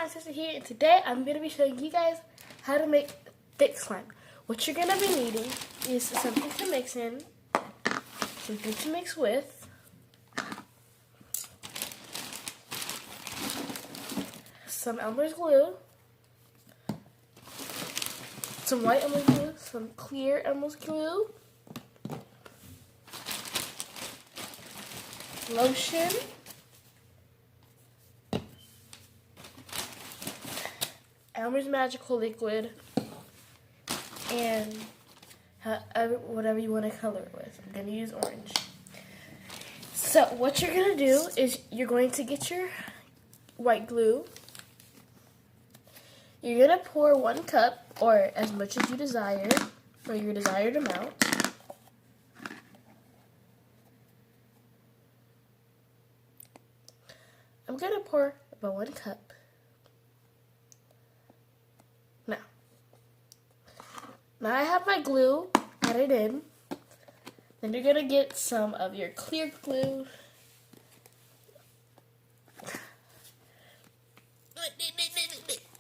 Slime Sister here, and today I'm going to be showing you guys how to make thick slime. What you're going to be needing is something to mix in, something to mix with, some Elmer's glue, some white Elmer's glue, some clear Elmer's glue, lotion, Elmer's magical liquid, and whatever you want to color it with. I'm going to use orange. So what you're going to do is you're going to get your white glue. You're going to pour 1 cup, or as much as you desire, or your desired amount. I'm going to pour about 1 cup. Now I have my glue added in. Then you're going to get some of your clear glue.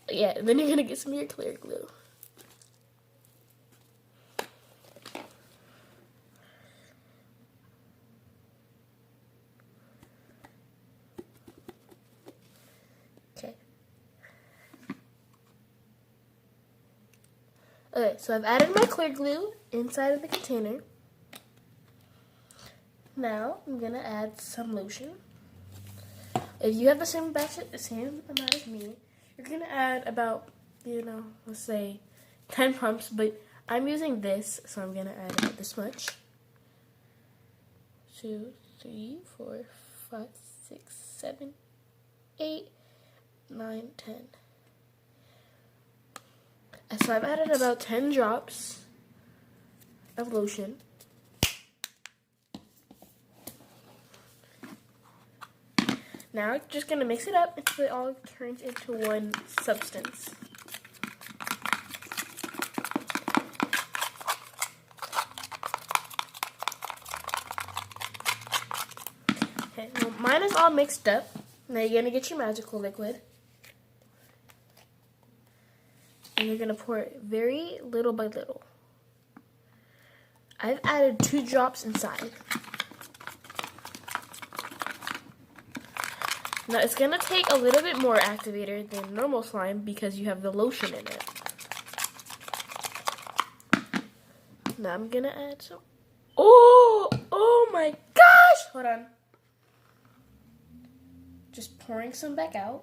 Yeah, and then you're going to get some of your clear glue. Okay, so I've added my clear glue inside of the container. Now I'm gonna add some lotion. If you have the same amount as me, you're gonna add about, let's say 10 pumps, but I'm using this, so I'm gonna add about this much. 2, 3, 4, 5, 6, 7, 8, 9, 10. So I've added about 10 drops of lotion. Now I'm just going to mix it up until it all turns into one substance. Okay, well, mine is all mixed up. Now you're going to get your magical liquid. And you're going to pour it very little by little. I've added 2 drops inside. Now it's going to take a little bit more activator than normal slime because you have the lotion in it. Now I'm going to add some. Oh my gosh! Hold on. Just pouring some back out.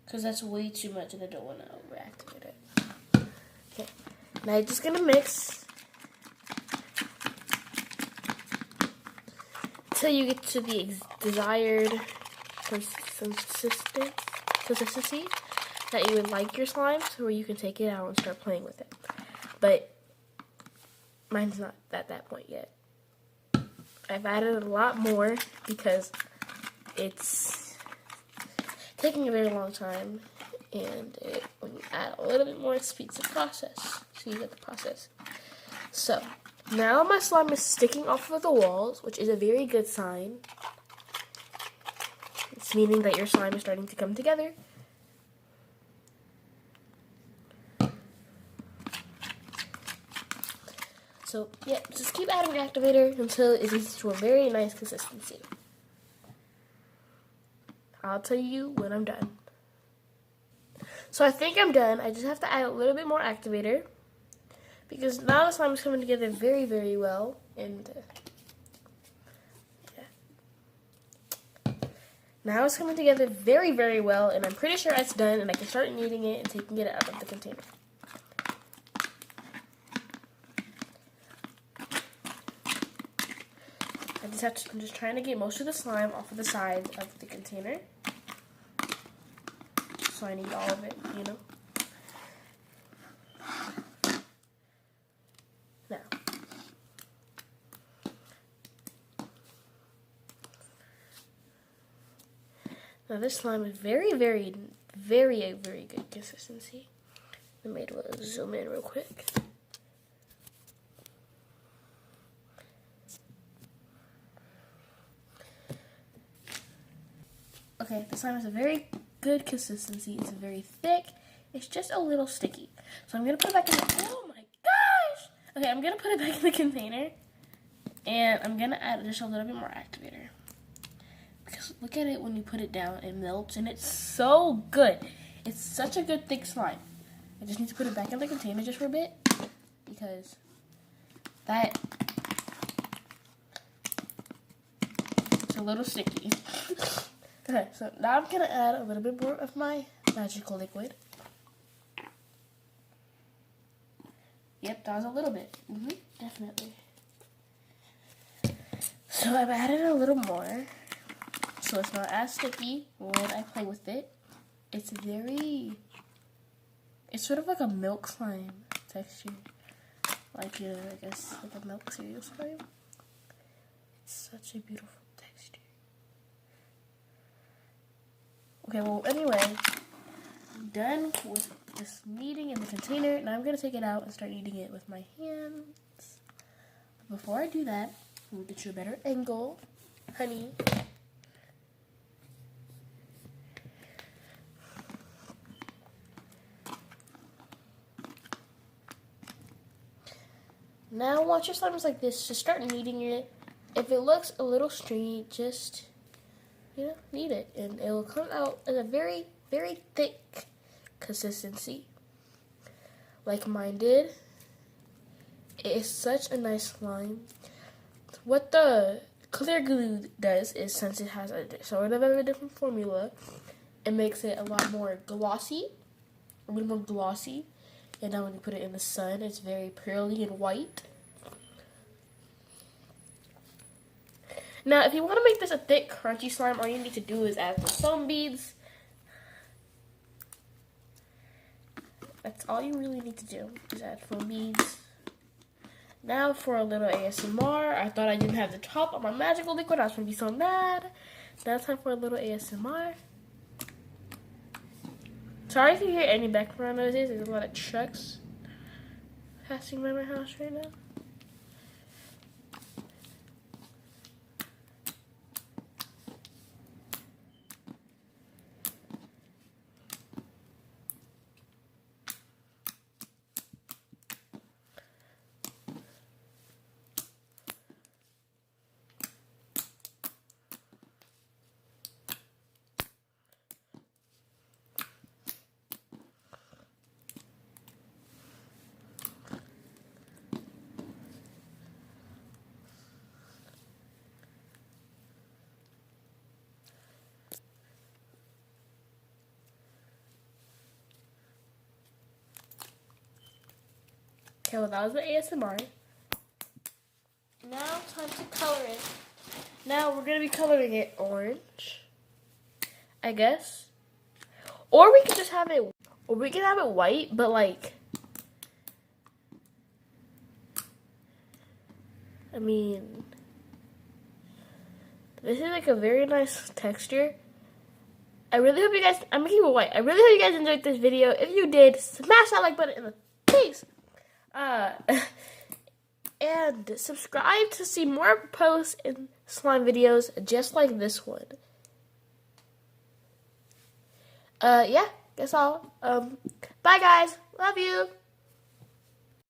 Because that's way too much and I don't want to overactivate it. Okay, now you're just going to mix until you get to the desired consistency that you would like your slime, so where you can take it out and start playing with it. But mine's not at that point yet. I've added a lot more because it's taking a very long time, and when you add a little bit more, it speeds the process. So you get the process. So now my slime is sticking off of the walls, which is a very good sign. It's meaning that your slime is starting to come together. So yeah, just keep adding activator until it gets to a very nice consistency. I'll tell you when I'm done. So I think I'm done. I just have to add a little bit more activator because now the slime is coming together very, very well. And yeah. Now it's coming together very, very well, and I'm pretty sure it's done, and I can start kneading it and taking it out of the container. I'm just trying to get most of the slime off of the side of the container. So I need all of it, Now this slime is very, very, very good consistency. I made a zoom in real quick. Okay, the slime has a very good consistency. It's very thick. It's just a little sticky. So I'm going to put it back in the... Oh my gosh! Okay, I'm going to put it back in the container. And I'm going to add just a little bit more activator. Because look at it when you put it down. It melts and it's so good. It's such a good thick slime. I just need to put it back in the container just for a bit. Because that... it's a little sticky. Okay, so now I'm going to add a little bit more of my magical liquid. Yep, that was a little bit. Definitely. So I've added a little more. So it's not as sticky when I play with it. It's sort of like a milk slime texture. Like, I guess, like a milk cereal slime. It's such a beautiful texture. Okay, well, anyway, I'm done with this kneading in the container. Now I'm going to take it out and start kneading it with my hands. But before I do that, I'm going to get you a better angle, honey. Now, once your slime is like this, just start kneading it. If it looks a little stringy, just, knead it. And it will come out as a very, very thick consistency. Like mine did. It is such a nice slime. What the clear glue does is, since it has a sort of a different formula, it makes it a lot more glossy. A little more glossy. And now when you put it in the sun, it's very pearly and white. Now, if you want to make this a thick, crunchy slime, all you need to do is add the foam beads. That's all you really need to do, is add foam beads. Now for a little ASMR. I thought I didn't have the top of my magical liquid. I was going to be so mad. Now it's time for a little ASMR. Sorry if you hear any background noises. There's a lot of trucks passing by my house right now. Okay, well that was the ASMR. Now time to color it. Now we're gonna be coloring it orange, I guess. Or we could just have it, or we can have it white, but like, I mean, this is like a very nice texture. I really hope you guys, I'm gonna keep it white. I really hope you guys enjoyed this video. If you did, smash that like button in the face. And subscribe to see more posts and slime videos just like this one. Yeah, that's all. Bye guys. Love you.